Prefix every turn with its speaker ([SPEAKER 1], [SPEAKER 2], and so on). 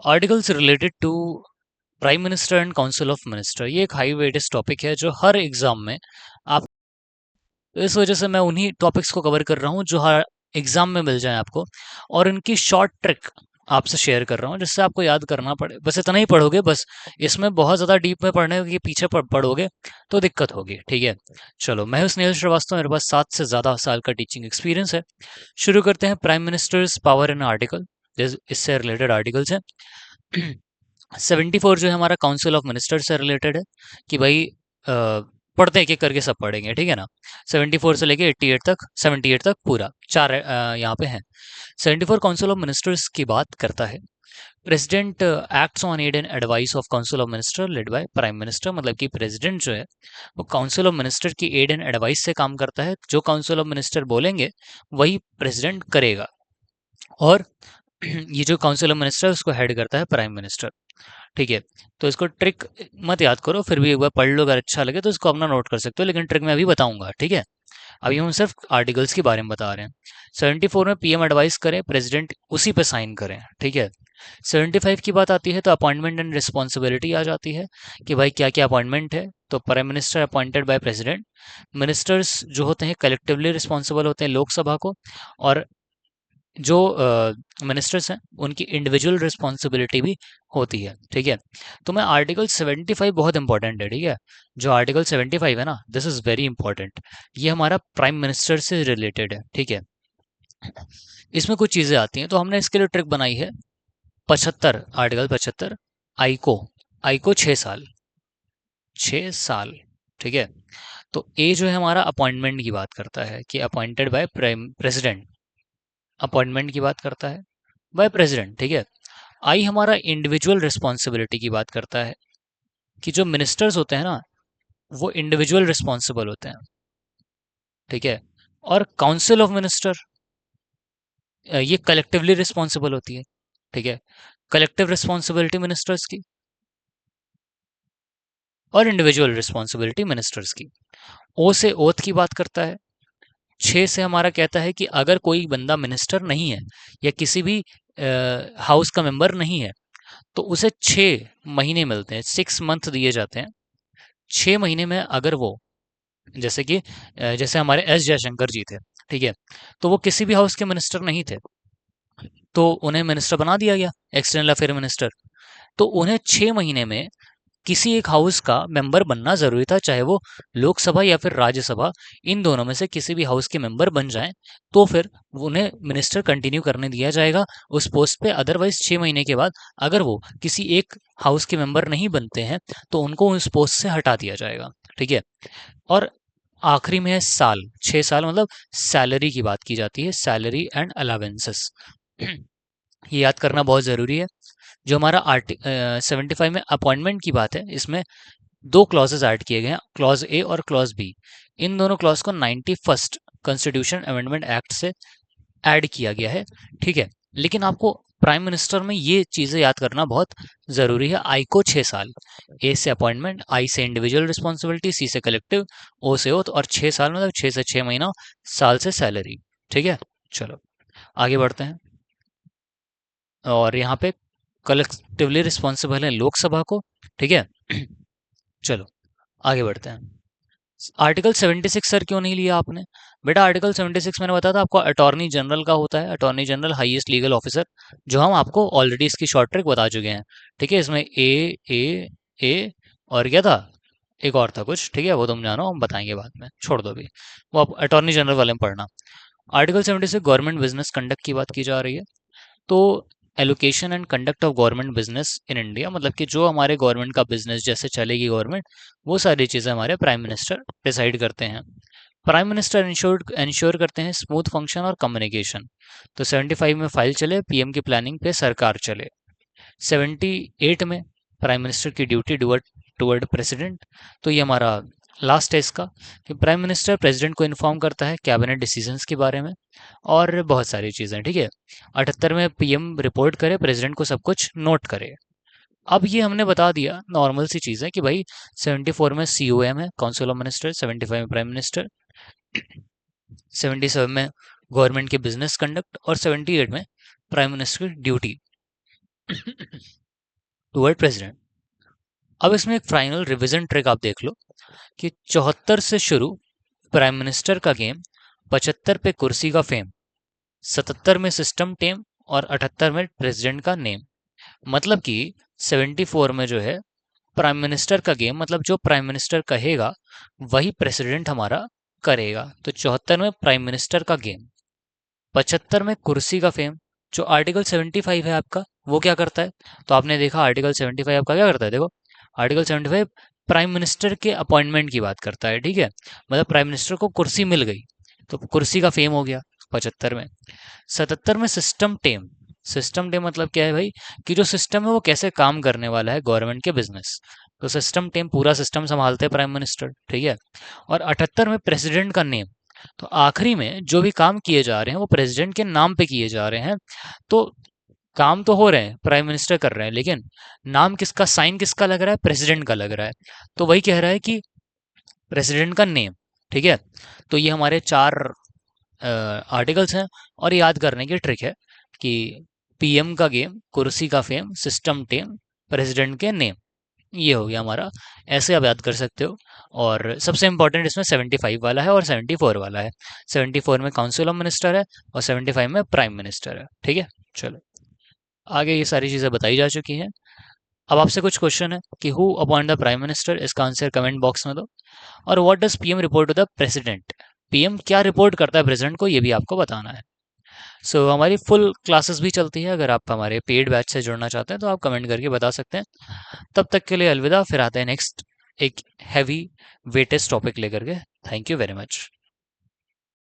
[SPEAKER 1] Articles related to prime minister and council of minister, ये एक high weightage topic है जो हर एग्जाम में आप, इस वजह से मैं उन्हीं टॉपिक्स को कवर कर रहा हूँ जो हर एग्जाम में मिल जाए आपको, और इनकी शॉर्ट ट्रिक आपसे शेयर कर रहा हूँ जिससे आपको याद करना पड़े। बस इतना ही पढ़ोगे, बस इसमें बहुत ज़्यादा डीप में पढ़ने के पीछे पढ़ोगे तो दिक्कत होगी। ठीक है, चलो, मैं हूं स्नेहल श्रीवास्तव, मेरे पास 7 से ज़्यादा साल का टीचिंग एक्सपीरियंस है। शुरू करते हैं। Prime ministers power in article, इससे रिलेटेड आर्टिकल्स हैं। 74 जो है हमारा काउंसिल ऑफ मिनिस्टर से रिलेटेड है, कि भाई पढ़ते एक एक करके सब पढ़ेंगे, ठीक है ना। 74 से लेके 88 तक, 78 तक पूरा चार यहाँ पे हैं। 74 काउंसिल ऑफ मिनिस्टर्स की बात करता है। President acts on aid and advice of council of minister led by prime minister, मतलब कि प्रेसिडेंट जो है वो काउंसिल ऑफ मिनिस्टर की एड एंड एडवाइस से काम करता है। जो काउंसिल ऑफ मिनिस्टर बोलेंगे वही प्रेसिडेंट करेगा। और ये जो काउंसिल ऑफ मिनिस्टर है उसको हेड करता है प्राइम मिनिस्टर। ठीक है, तो इसको ट्रिक मत याद करो, फिर भी एक बार पढ़ लो, अगर अच्छा लगे तो इसको अपना नोट कर सकते हो, लेकिन ट्रिक मैं अभी बताऊंगा। ठीक है, अभी हम सिर्फ आर्टिकल्स के बारे में बता रहे हैं। 74 में पीएम एडवाइस करें, प्रेसिडेंट उसी पे साइन करें। ठीक है, 75 की बात आती है तो अपॉइंटमेंट एंड रिस्पॉन्सिबिलिटी आ जाती है, कि भाई क्या क्या अपॉइंटमेंट है। तो prime minister appointed by president, ministers जो होते हैं कलेक्टिवली रिस्पॉन्सिबल होते हैं लोकसभा को, और जो मिनिस्टर्स हैं उनकी इंडिविजुअल रिस्पॉन्सिबिलिटी भी होती है। ठीक है, तो मैं आर्टिकल 75 बहुत इंपॉर्टेंट है। ठीक है, जो आर्टिकल 75 है ना, दिस इज वेरी इंपॉर्टेंट। ये हमारा प्राइम मिनिस्टर से रिलेटेड है। ठीक है, इसमें कुछ चीजें आती हैं तो हमने इसके लिए ट्रिक बनाई है। 75, आर्टिकल 75, आईको, आईको 6 साल, 6 साल। ठीक है, तो ए जो है हमारा अपॉइंटमेंट की बात करता है, कि अपॉइंटेड बाय प्रेसिडेंट, अपॉइंटमेंट की बात करता है बाय प्रेसिडेंट। ठीक है, आई हमारा इंडिविजुअल रिस्पॉन्सिबिलिटी की बात करता है, कि जो मिनिस्टर्स होते हैं ना वो इंडिविजुअल रिस्पॉन्सिबल होते हैं। ठीक है, और काउंसिल ऑफ मिनिस्टर ये कलेक्टिवली रिस्पॉन्सिबल होती है। ठीक है, कलेक्टिव रिस्पॉन्सिबिलिटी मिनिस्टर्स की और इंडिविजुअल रिस्पॉन्सिबिलिटी मिनिस्टर्स की। ओ से ओथ की बात करता है। 6 से हमारा कहता है कि अगर कोई बंदा मिनिस्टर नहीं है या किसी भी हाउस का मेंबर नहीं है तो उसे 6 महीने मिलते हैं, 6 मंथ दिए जाते हैं। 6 महीने में अगर वो, जैसे कि जैसे हमारे एस जयशंकर जी थे, ठीक है, तो वो किसी भी हाउस के मिनिस्टर नहीं थे, तो उन्हें मिनिस्टर बना दिया गया, एक्सटर्नल अफेयर मिनिस्टर। तो उन्हें 6 महीने में किसी एक हाउस का मेंबर बनना जरूरी था, चाहे वो लोकसभा या फिर राज्यसभा, इन दोनों में से किसी भी हाउस के मेंबर बन जाएं तो फिर उन्हें मिनिस्टर कंटिन्यू करने दिया जाएगा उस पोस्ट पे। अदरवाइज 6 महीने के बाद अगर वो किसी एक हाउस के मेंबर नहीं बनते हैं तो उनको उस पोस्ट से हटा दिया जाएगा। ठीक है, और आखिरी में है साल, 6 साल मतलब सैलरी की बात की जाती है, सैलरी एंड अलावेंसेस। ये याद करना बहुत ज़रूरी है। जो हमारा 75 में अपॉइंटमेंट की बात है, इसमें दो क्लॉजेज ऐड किए गए हैं, क्लॉज ए और क्लॉज बी। इन दोनों क्लॉज को 91st कॉन्स्टिट्यूशन अमेंडमेंट एक्ट से ऐड किया गया है। ठीक है, लेकिन आपको प्राइम मिनिस्टर में ये चीज़ें याद करना बहुत ज़रूरी है। आई को 6 साल, ए से अपॉइंटमेंट, आई से इंडिविजुअल रिस्पॉन्सिबिलिटी, सी से कलेक्टिव, ओ से ओथ, और 6 साल मतलब 6 से 6 महीना, साल से सैलरी। ठीक है, चलो आगे बढ़ते हैं। और यहाँ पे कलेक्टिवली रिस्पॉन्सिबल है लोकसभा को। ठीक है, चलो आगे बढ़ते हैं। आर्टिकल 76 सर क्यों नहीं लिया आपने? बेटा आर्टिकल 76 मैंने बताया था आपको, अटॉर्नी जनरल का होता है, attorney general highest legal officer, जो हम आपको ऑलरेडी इसकी शॉर्ट ट्रिक बता चुके हैं। ठीक है, इसमें ए और क्या था, एक और था कुछ, ठीक है, वो तुम जानो, हम बताएंगे बाद में, छोड़ दो अभी, वो आप अटॉर्नी जनरल वाले में पढ़ना। आर्टिकल 76 गवर्नमेंट बिजनेस कंडक्ट की बात की जा रही है। तो allocation and conduct of government business in India, मतलब कि जो हमारे गवर्नमेंट का बिजनेस जैसे चलेगी गवर्नमेंट, वो सारी चीज़ें हमारे प्राइम मिनिस्टर डिसाइड करते हैं। प्राइम मिनिस्टर इंश्योर करते हैं स्मूथ फंक्शन और कम्युनिकेशन। तो 75 में फाइल चले, पीएम की प्लानिंग पे सरकार चले। 78 में प्राइम मिनिस्टर की ड्यूटी टुवर्ड प्रेसिडेंट। तो ये हमारा लास्ट है इसका, कि प्राइम मिनिस्टर प्रेसिडेंट को इन्फॉर्म करता है कैबिनेट डिसीजंस के बारे में और बहुत सारी चीज़ें। ठीक है, 78 में पीएम रिपोर्ट करे, प्रेसिडेंट को सब कुछ नोट करे। अब ये हमने बता दिया नॉर्मल सी चीज़ है कि भाई 74 में COM है, काउंसिल ऑफ मिनिस्टर, 75 में प्राइम मिनिस्टर, 77 में गवर्नमेंट के बिजनेस कंडक्ट, और 78 में प्राइम मिनिस्टर की ड्यूटी। Toward president. अब इसमें एक फाइनल रिवीजन ट्रिक आप देख लो कि 74 से शुरू प्राइम मिनिस्टर का गेम, 75 पे कुर्सी का फेम, 77 में सिस्टम टेम और 78 में प्रेसिडेंट का नेम। मतलब कि 74 में जो है प्राइम मिनिस्टर का गेम, मतलब जो प्राइम मिनिस्टर कहेगा वही प्रेसिडेंट हमारा करेगा। तो 74 में प्राइम मिनिस्टर का गेम, 75 में कुर्सी का फेम, जो आर्टिकल 75 है आपका वो क्या करता है। तो आपने देखा आर्टिकल 75 आपका क्या करता है, देखो आर्टिकल 75 प्राइम मिनिस्टर के अपॉइंटमेंट की बात करता है, ठीक है। मतलब प्राइम मिनिस्टर को कुर्सी मिल गई तो कुर्सी का फेम हो गया 75 में। 77 में सिस्टम टेम। सिस्टम टेम मतलब क्या है भाई, कि जो सिस्टम है वो कैसे काम करने वाला है गवर्नमेंट के बिजनेस। तो सिस्टम टेम, पूरा सिस्टम संभालते हैं प्राइम मिनिस्टर, ठीक है। और 78 में प्रेसिडेंट का नेम। तो आखिरी में जो भी काम किए जा रहे हैं वो प्रेसिडेंट के नाम पे किए जा रहे हैं। तो काम तो हो रहे हैं, प्राइम मिनिस्टर कर रहे हैं, लेकिन नाम किसका, साइन किसका लग रहा है, प्रेसिडेंट का लग रहा है। तो वही कह रहा है कि प्रेसिडेंट का नेम, ठीक है। तो ये हमारे चार आर्टिकल्स हैं। और याद करने की ट्रिक है कि पीएम का गेम, कुर्सी का फेम, सिस्टम टेम, प्रेसिडेंट के नेम, ये हो गया हमारा। ऐसे आप याद कर सकते हो। और सबसे इंपॉर्टेंट इसमें 75 वाला है और 74 वाला है। 74 में काउंसिल ऑफ मिनिस्टर है और 75 में प्राइम मिनिस्टर है, ठीक है। चलो, आगे ये सारी चीज़ें बताई जा चुकी हैं। अब आपसे कुछ क्वेश्चन है कि who appoint the prime minister, इसका आंसर कमेंट बॉक्स में दो। और what does PM report to the president, PM क्या रिपोर्ट करता है प्रेसिडेंट को, ये भी आपको बताना है। सो हमारी फुल क्लासेस भी चलती है, अगर आप हमारे पेड बैच से जुड़ना चाहते हैं तो आप कमेंट करके बता सकते हैं। तब तक के लिए अलविदा, फिर आते हैं नेक्स्ट एक हैवी वेटेज टॉपिक लेकर के। Thank you very much.